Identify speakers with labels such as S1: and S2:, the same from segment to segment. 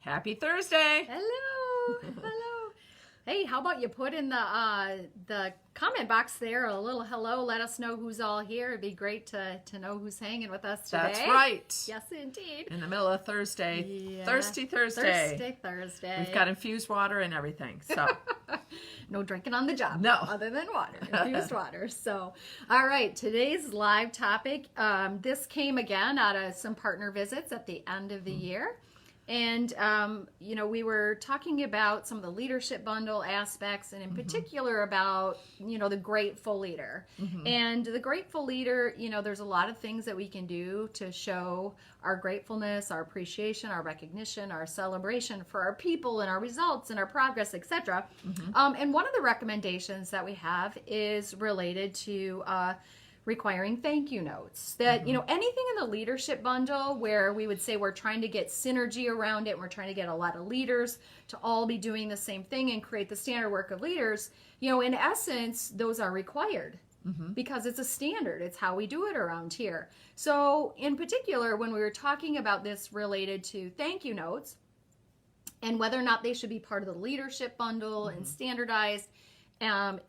S1: Happy Thursday.
S2: Hello. Hello. Hey, how about you put in the comment box there a little hello, let us know who's all here. It'd be great to know who's hanging with us today.
S1: That's right.
S2: Yes, indeed.
S1: In the middle of Thursday.
S2: Yeah.
S1: Thirsty Thursday.
S2: Thursday.
S1: We've got infused water and everything. So
S2: no drinking on the job.
S1: No.
S2: Other than water. Infused water. So, all right. Today's live topic. This came again out of some partner visits at the end of the year. And, we were talking about some of the leadership bundle aspects and in particular about, the grateful leader. And the grateful leader, there's a lot of things that we can do to show our gratefulness, our appreciation, our recognition, our celebration for our people and our results and our progress, etc. And one of the recommendations that we have is related to requiring thank you notes. That, anything in the leadership bundle where we would say we're trying to get synergy around it, and we're trying to get a lot of leaders to all be doing the same thing and create the standard work of leaders, in essence, those are required because it's a standard. It's how we do it around here. So in particular, when we were talking about this related to thank you notes and whether or not they should be part of the leadership bundle and standardized,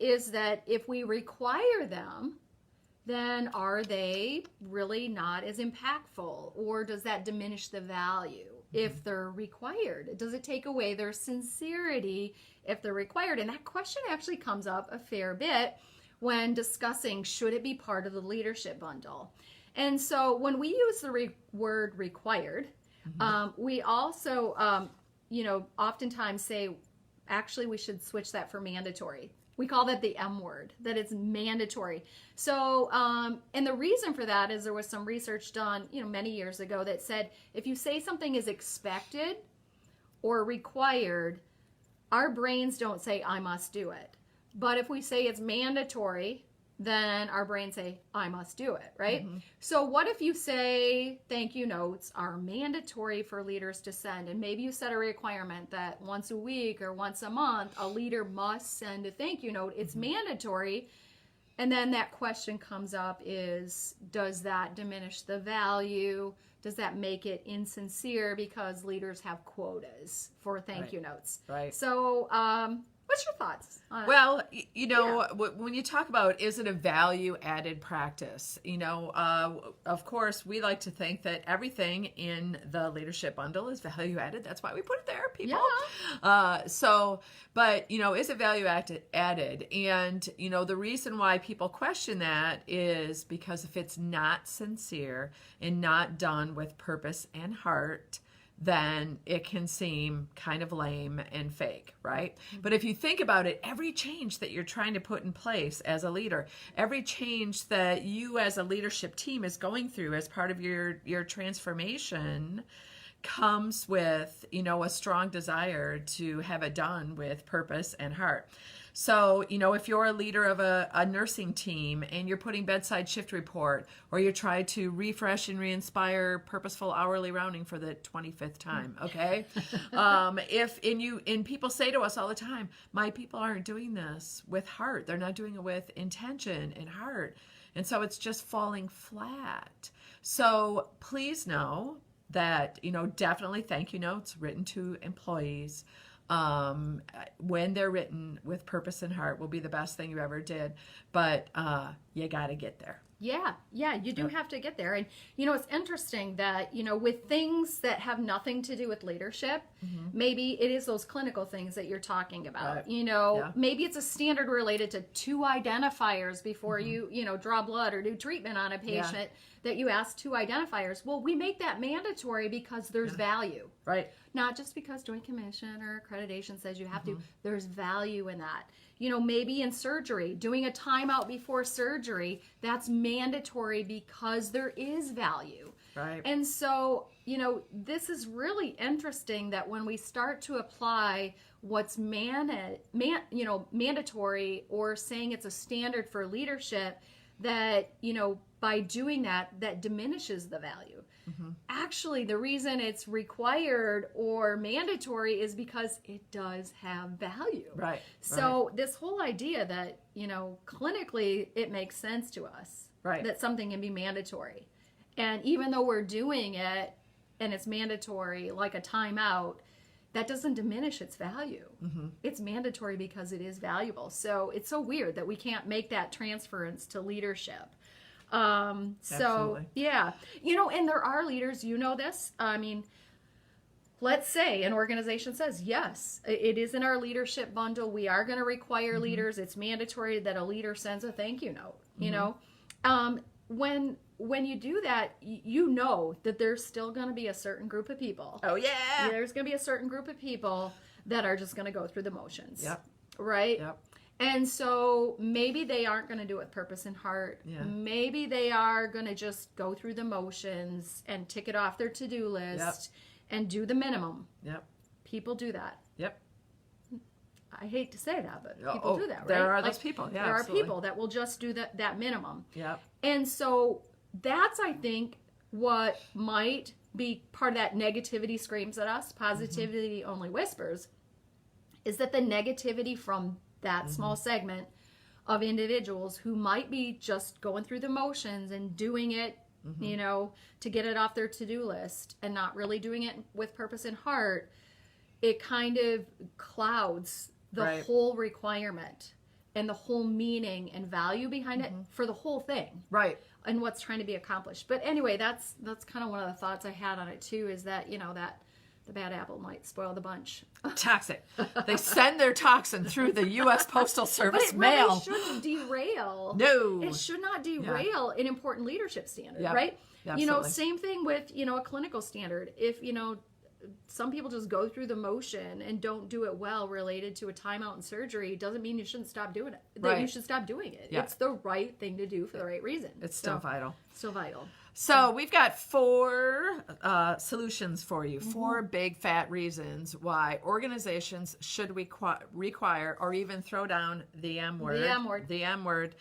S2: is that if we require them, then are they really not as impactful? Or does that diminish the value if they're required? Does it take away their sincerity if they're required? And that question actually comes up a fair bit when discussing should it be part of the leadership bundle. And so when we use the word required, we also, oftentimes say, actually, we should switch that for mandatory. We call that the M word, that it's mandatory. So, and the reason for that is there was some research done, many years ago that said if you say something is expected or required, our brains don't say, I must do it. But if we say it's mandatory, then our brains say, I must do it, right? So what if you say thank you notes are mandatory for leaders to send, and maybe you set a requirement that once a week or once a month, a leader must send a thank you note. It's mandatory. And then that question comes up is, does that diminish the value? Does that make it insincere because leaders have quotas for thank you notes?
S1: Right.
S2: So, what's your thoughts on it?
S1: Well, when you talk about is it a value-added practice, of course, we like to think that everything in the leadership bundle is value-added. That's why we put it there, people.
S2: Yeah.
S1: But is it value-added? And, the reason why people question that is because if it's not sincere and not done with purpose and heart, then it can seem kind of lame and fake, right? But if you think about it, every change that you're trying to put in place as a leader, every change that you as a leadership team is going through as part of your transformation comes with, a strong desire to have it done with purpose and heart. So, if you're a leader of a nursing team and you're putting bedside shift report, or you're trying to refresh and re-inspire purposeful hourly rounding for the 25th time, okay? And people say to us all the time, my people aren't doing this with heart. They're not doing it with intention and heart. And so it's just falling flat. So please know that, definitely thank you notes written to employees, when they're written with purpose and heart will be the best thing you ever did. But you got to get there.
S2: Yeah, you do have to get there. And, it's interesting that, with things that have nothing to do with leadership, maybe it is those clinical things that you're talking about.
S1: Right.
S2: Maybe it's a standard related to 2 identifiers before you, draw blood or do treatment on a patient that you ask 2 identifiers. Well, we make that mandatory because there's value.
S1: Right.
S2: Not just because Joint Commission or accreditation says you have to. There's value in that. Maybe in surgery, doing a timeout before surgery, that's mandatory because there is value.
S1: Right.
S2: And so, this is really interesting that when we start to apply what's mandatory or saying it's a standard for leadership, that, by doing that diminishes the value. Actually, the reason it's required or mandatory is because it does have value.
S1: Right.
S2: So this whole idea that, clinically it makes sense to us that something can be mandatory. And even though we're doing it and it's mandatory, like a timeout, that doesn't diminish its value. It's mandatory because it is valuable. So it's so weird that we can't make that transference to leadership. So
S1: Absolutely.
S2: yeah, and there are leaders, this. I mean, let's say an organization says, yes, it is in our leadership bundle. We are going to require leaders. It's mandatory that a leader sends a thank you note, when you do that, you know that there's still going to be a certain group of people.
S1: Oh, yeah.
S2: There's going to be a certain group of people that are just going to go through the motions.
S1: Yep.
S2: Right?
S1: Yep.
S2: And so maybe they aren't going to do it with purpose and heart.
S1: Yeah.
S2: Maybe they are going to just go through the motions and tick it off their to-do list and do the minimum.
S1: Yep.
S2: People do that.
S1: Yep.
S2: I hate to say that, but people do that, right?
S1: There are those people. Yeah,
S2: there
S1: absolutely.
S2: are people that will just do that minimum.
S1: Yep.
S2: And so that's, I think, what might be part of that negativity screams at us, positivity only whispers, is that the negativity from that small segment of individuals who might be just going through the motions and doing it, to get it off their to-do list and not really doing it with purpose and heart, it kind of clouds the whole requirement and the whole meaning and value behind it for the whole thing.
S1: Right.
S2: And what's trying to be accomplished. But anyway, that's kind of one of the thoughts I had on it too, is that, that the bad apple might spoil the bunch.
S1: Toxic. They send their toxin through the U.S. Postal Service
S2: But it
S1: mail.
S2: really shouldn't derail.
S1: No.
S2: It should not derail an important leadership standard,
S1: Yep.
S2: right?
S1: Absolutely.
S2: Same thing with, a clinical standard. If, some people just go through the motion and don't do it well related to a timeout in surgery, doesn't mean you shouldn't stop doing it. That you should stop doing it.
S1: Yeah.
S2: It's the right thing to do for the right reason.
S1: It's still vital.
S2: Still vital.
S1: So we've got 4 solutions for you, 4 big fat reasons why organizations should require or even throw down the M word. The M word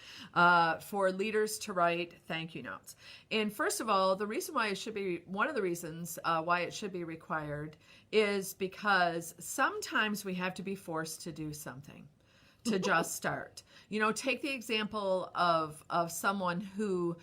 S1: for leaders to write thank you notes. And first of all, the reason why it should be, one of the reasons why it should be required is because sometimes we have to be forced to do something to just start. Take the example of someone who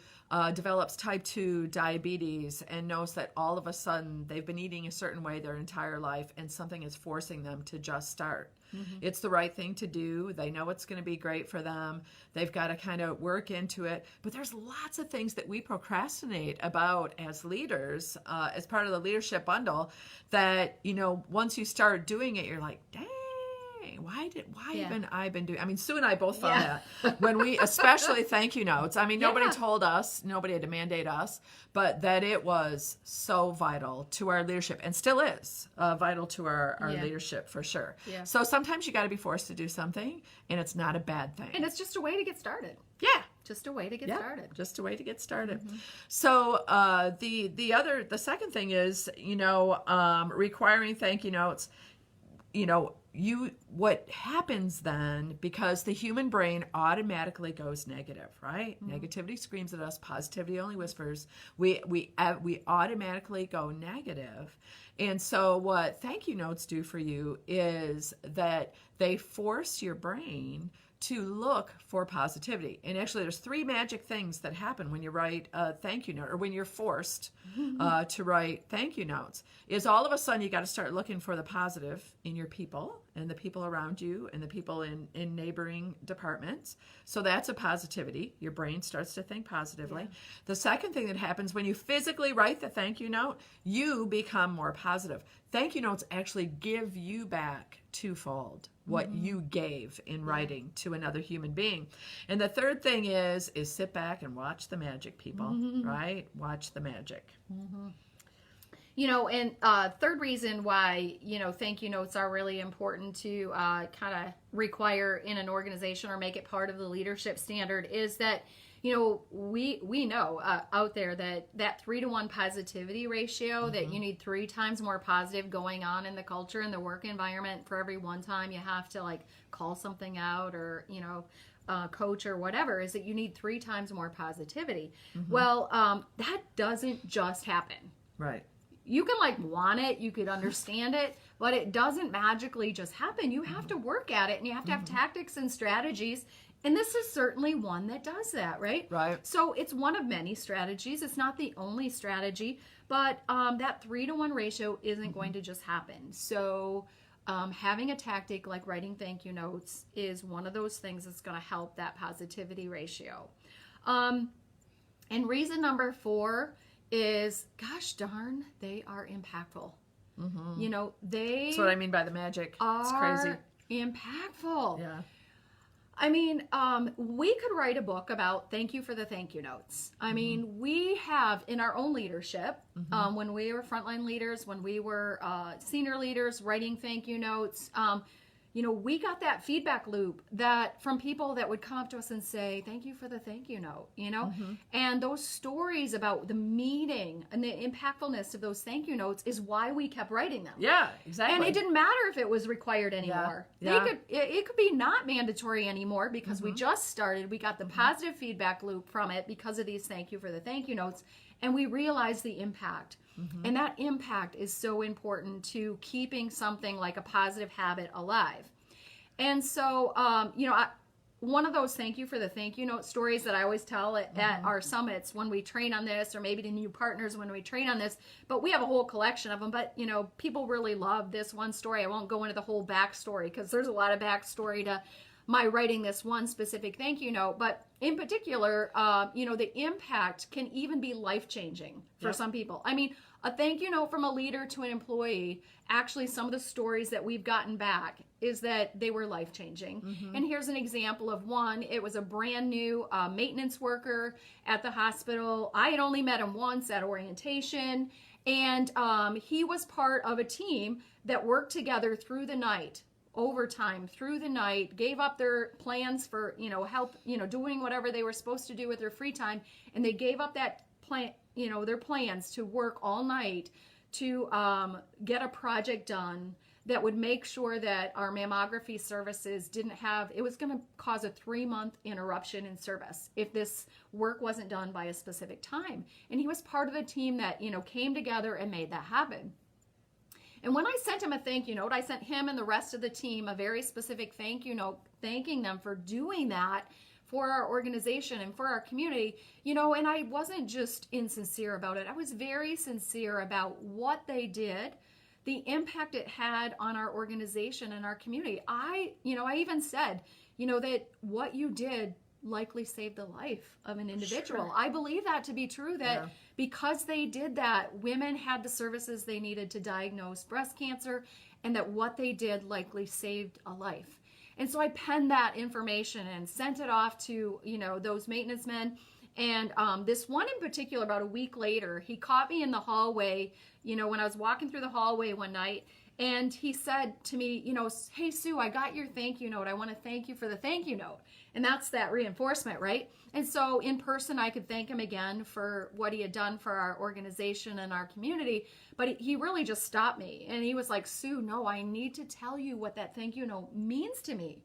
S1: develops type 2 diabetes and knows that all of a sudden they've been eating a certain way their entire life and something is forcing them to just start. It's the right thing to do. They know it's going to be great for them. They've got to kind of work into it. But there's lots of things that we procrastinate about as leaders, as part of the leadership bundle, that, once you start doing it, you're like, dang. Why haven't I been doing? I mean, Sue and I both found that when we, especially thank you notes. I mean, nobody told us, nobody had to mandate us, but that it was so vital to our leadership and still is vital to our leadership for sure. Yeah. So sometimes you got to be forced to do something, and it's not a bad thing.
S2: And it's just a way to get started.
S1: Yeah.
S2: Just a way to get started.
S1: Just a way to get started. So the second thing is, requiring thank you notes. What happens then, because the human brain automatically goes negative, right? Negativity screams at us, positivity only whispers. We automatically go negative. And so what thank you notes do for you is that they force your brain to look for positivity. And actually there's 3 magic things that happen when you write a thank you note, or when you're forced to write thank you notes, is all of a sudden you got to start looking for the positive in your people and the people around you and the people in neighboring departments. So that's a positivity. Your brain starts to think positively. Yeah. The second thing that happens when you physically write the thank you note, you become more positive. Thank you notes actually give you back twofold what you gave in writing to another human being. And the third thing is sit back and watch the magic, people, right? Watch the magic.
S2: And third reason why, thank you notes are really important to kind of require in an organization or make it part of the leadership standard is that, we know out there that 3-to-1 positivity ratio, that you need 3 times more positive going on in the culture and the work environment for every one time you have to call something out or, coach or whatever, is that you need 3 times more positivity. Well, that doesn't just happen.
S1: Right.
S2: You can want it, you could understand it, but it doesn't magically just happen. You have to work at it, and you have to have tactics and strategies. And this is certainly one that does that, right?
S1: Right.
S2: So it's one of many strategies. It's not the only strategy, But that 3-to-1 ratio isn't going to just happen. So having a tactic like writing thank you notes is one of those things that's going to help that positivity ratio. And reason number 4 is, gosh darn, they are impactful. You know,
S1: That's what I mean by the magic. It's crazy.
S2: Impactful.
S1: Yeah.
S2: I mean, we could write a book about thank you for the thank you notes. I mean, we have in our own leadership, when we were frontline leaders, when we were senior leaders writing thank you notes, you know, we got that feedback loop that from people that would come up to us and say, thank you for the thank you note, you know, and those stories about the meaning and the impactfulness of those thank you notes is why we kept writing them.
S1: Yeah, exactly.
S2: And it didn't matter if it was required anymore.
S1: Yeah.
S2: It could be not mandatory anymore because we just started. We got the positive feedback loop from it because of these thank you for the thank you notes. And we realized the impact. And that impact is so important to keeping something like a positive habit alive. And so, you know, one of those thank you for the thank you note stories that I always tell at our summits when we train on this, or maybe to new partners when we train on this, but we have a whole collection of them. But, you know, people really love this one story. I won't go into the whole backstory because there's a lot of backstory to my writing this one specific thank you note. But in particular, you know, the impact can even be life-changing for some people. I mean, a thank you note from a leader to an employee, actually some of the stories that we've gotten back is that they were life-changing. And here's an example of one. It was a brand new maintenance worker at the hospital. I had only met him once at orientation, and he was part of a team that worked together through the night, overtime through the night, gave up their plans for, you know, help, you know, doing whatever they were supposed to do with their free time, and they gave up that plan, you know, their plans to work all night to get a project done that would make sure that our mammography services didn't have, it was going to cause a 3-month interruption in service if this work wasn't done by a specific time. And he was part of a team that, you know, came together and made that happen. And when I sent him a thank you note, I sent him and the rest of the team a very specific thank you note, thanking them for doing that for our organization and for our community, you know, and I wasn't just insincere about it. I was very sincere about what they did, the impact it had on our organization and our community. I even said, you know, that what you did likely saved the life of an individual. Sure. I believe that to be true, that because they did that, women had the services they needed to diagnose breast cancer, and that what they did likely saved a life. And so I penned that information and sent it off to, you know, those maintenance men. And this one in particular, about a week later, he caught me in the hallway, you know, when I was walking through the hallway one night. And he said to me, you know, hey, Sue, I got your thank you note. I want to thank you for the thank you note. And that's that reinforcement, right? And so in person, I could thank him again for what he had done for our organization and our community. But he really just stopped me. And he was like, Sue, no, I need to tell you what that thank you note means to me.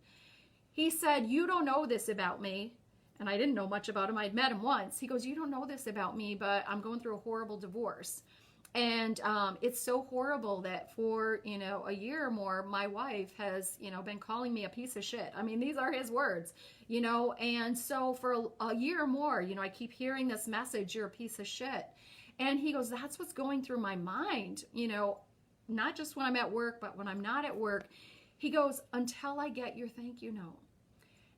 S2: He said, you don't know this about me. And I didn't know much about him. I'd met him once. He goes, you don't know this about me, but I'm going through a horrible divorce. And it's so horrible that for, you know, a year or more, my wife has, you know, been calling me a piece of shit. I mean, these are his words, you know, and so for a year or more, you know, I keep hearing this message, you're a piece of shit. And he goes, that's what's going through my mind, you know, not just when I'm at work, but when I'm not at work. He goes, until I get your thank you note.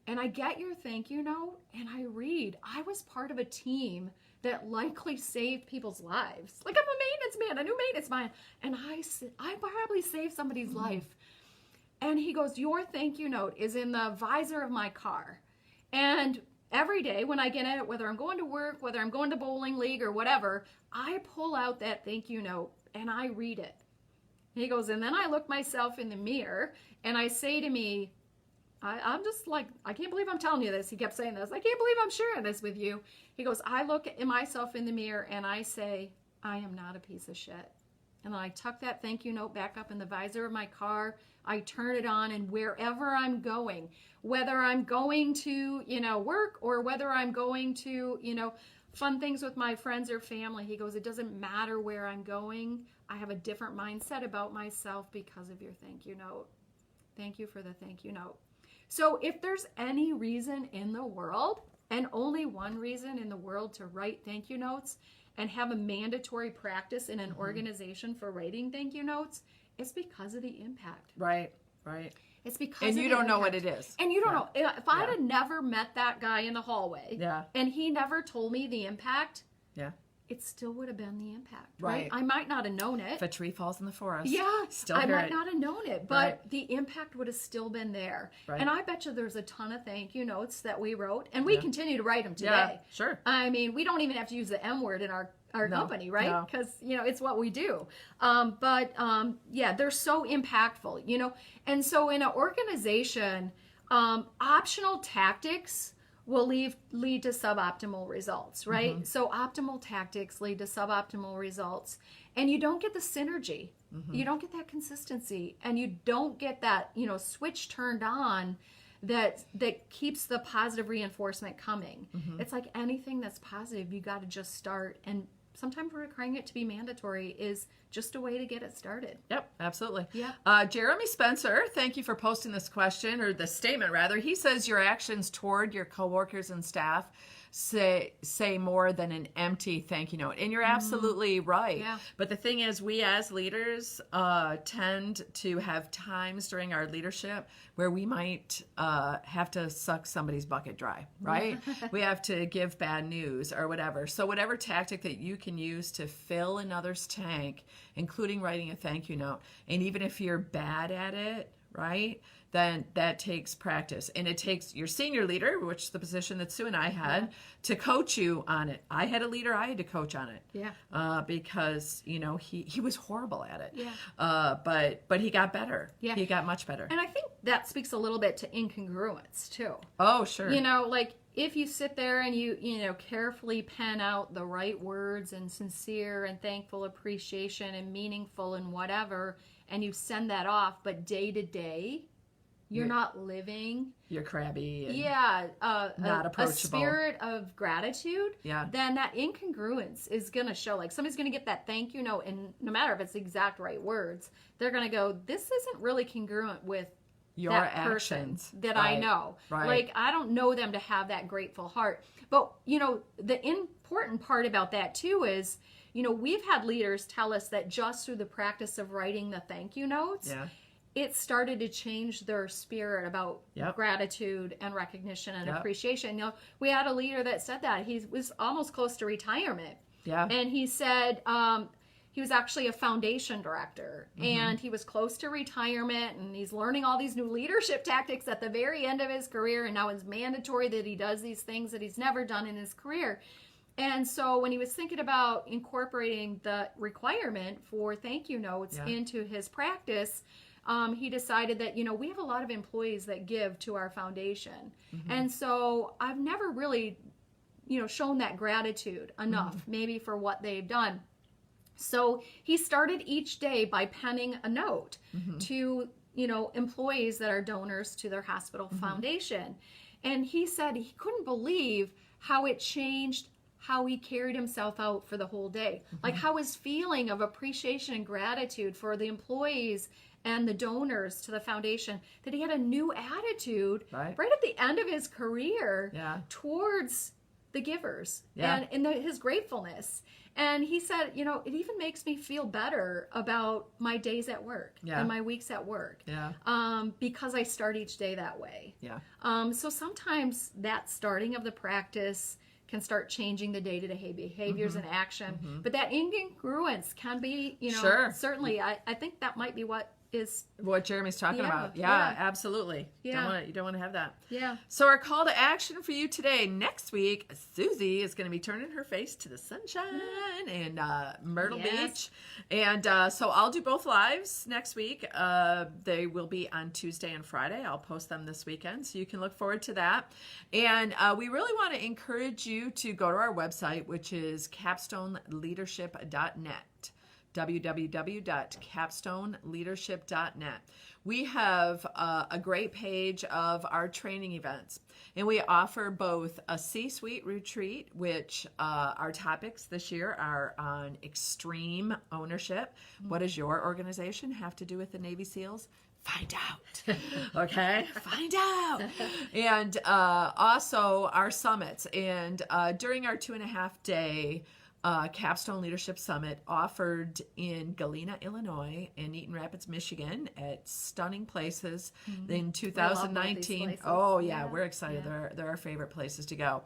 S2: And I get your thank you note, and I read, I was part of a team that likely saved people's lives. Like, I'm a maintenance man, a new maintenance man, and I probably saved somebody's life. And he goes, your thank you note is in the visor of my car. And every day when I get in it, whether I'm going to work, whether I'm going to bowling league or whatever, I pull out that thank you note and I read it. And he goes, and then I look myself in the mirror and I say to me, I'm just like, I can't believe I'm telling you this. He kept saying this. I can't believe I'm sharing this with you. He goes, I look at myself in the mirror and I say, I am not a piece of shit. And then I tuck that thank you note back up in the visor of my car. I turn it on, and wherever I'm going, whether I'm going to, you know, work, or whether I'm going to, you know, fun things with my friends or family, he goes, it doesn't matter where I'm going. I have a different mindset about myself because of your thank you note. Thank you for the thank you note. So if there's any reason in the world, and only one reason in the world, to write thank you notes, and have a mandatory practice in an organization for writing thank you notes, it's because of the impact.
S1: Right, right.
S2: It's because
S1: And
S2: of
S1: you
S2: the
S1: don't know what
S2: impact.
S1: it is.
S2: And you don't know. If I had never met that guy in the hallway, and he never told me the impact, it still would have been the impact, right? I might not have known it.
S1: If a tree falls in the forest, still
S2: I
S1: hear
S2: might
S1: it.
S2: not have known it, but the impact would have still been there.
S1: Right.
S2: And I bet you there's a ton of thank you notes that we wrote, and we continue to write them today.
S1: Yeah, sure.
S2: I mean, we don't even have to use the M word in our company, right?
S1: No.
S2: Because, it's what we do. They're so impactful, And so in an organization, optional tactics will lead to suboptimal results, right? So optimal tactics lead to suboptimal results, and you don't get the synergy. You don't get that consistency, and you don't get that, switch turned on that keeps the positive reinforcement coming. It's like anything that's positive, you got to just start, and sometimes requiring it to be mandatory is just a way to get it started.
S1: Yep, absolutely.
S2: Yeah.
S1: Jeremy Spencer, thank you for posting this question, or the statement rather. He says your actions toward your coworkers and staff say more than an empty thank you note. And you're absolutely right.
S2: Yeah.
S1: But the thing is, we as leaders tend to have times during our leadership where we might have to suck somebody's bucket dry, right? We have to give bad news or whatever. So whatever tactic that you can use to fill another's tank, including writing a thank you note, and even if you're bad at it, right, then that takes practice. And it takes your senior leader, which is the position that Sue and I had, to coach you on it. I had a leader, I had to coach on it. Because, he was horrible at it. But he got better. He got much better.
S2: And I think that speaks a little bit to incongruence, too.
S1: Oh, sure.
S2: Like if you sit there and you carefully pen out the right words and sincere and thankful appreciation and meaningful and whatever, and you send that off, but day to day, you're not living.
S1: You're crabby.
S2: And
S1: not approachable.
S2: A spirit of gratitude.
S1: Yeah.
S2: Then that incongruence is going to show. Like somebody's going to get that thank you note, and no matter if it's the exact right words, they're going to go, this isn't really congruent with
S1: your
S2: that
S1: actions
S2: person that I know.
S1: Right.
S2: Like I don't know them to have that grateful heart. But the important part about that too is, we've had leaders tell us that just through the practice of writing the thank you notes, it started to change their spirit about gratitude and recognition and appreciation. We had a leader that said that. He was almost close to retirement. And he said he was actually a foundation director, and he was close to retirement, and he's learning all these new leadership tactics at the very end of his career, and now it's mandatory that he does these things that he's never done in his career. And so when he was thinking about incorporating the requirement for thank you notes into his practice, he decided that, we have a lot of employees that give to our foundation. And so I've never really, shown that gratitude enough, maybe for what they've done. So he started each day by penning a note to, employees that are donors to their hospital foundation. And he said he couldn't believe how it changed how he carried himself out for the whole day. Like how his feeling of appreciation and gratitude for the employees and the donors to the foundation, that he had a new attitude right at the end of his career towards the givers and his gratefulness. And he said, it even makes me feel better about my days at work and my weeks at work because I start each day that way. So sometimes that starting of the practice can start changing the day-to-day behaviors and action. But that incongruence can be, certainly, I think that might be what
S1: Jeremy's talking about. Absolutely. You don't want to have that. So our call to action for you today, next week, Susie is going to be turning her face to the sunshine in Myrtle Beach. And so I'll do both lives next week. They will be on Tuesday and Friday. I'll post them this weekend, so you can look forward to that. And we really want to encourage you to go to our website, which is capstoneleadership.net. www.capstoneleadership.net. We have a great page of our training events, and we offer both a C-suite retreat, which our topics this year are on extreme ownership. What does your organization have to do with the Navy SEALs? Find out. Okay? Find out. And also our summits. And during our 2.5-day Capstone Leadership Summit offered in Galena, Illinois, and Eaton Rapids, Michigan, at stunning places in 2019.
S2: places.
S1: Oh yeah,
S2: Yeah,
S1: we're excited.
S2: yeah.
S1: They're our favorite places to go.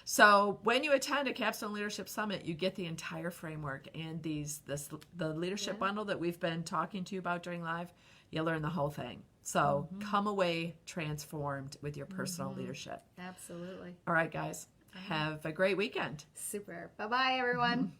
S1: So when you attend a Capstone Leadership Summit, you get the entire framework and the leadership bundle that we've been talking to you about during live. You learn the whole thing. So come away transformed with your personal leadership.
S2: Absolutely.
S1: All right, guys. Have a great weekend.
S2: Super. Bye-bye, everyone.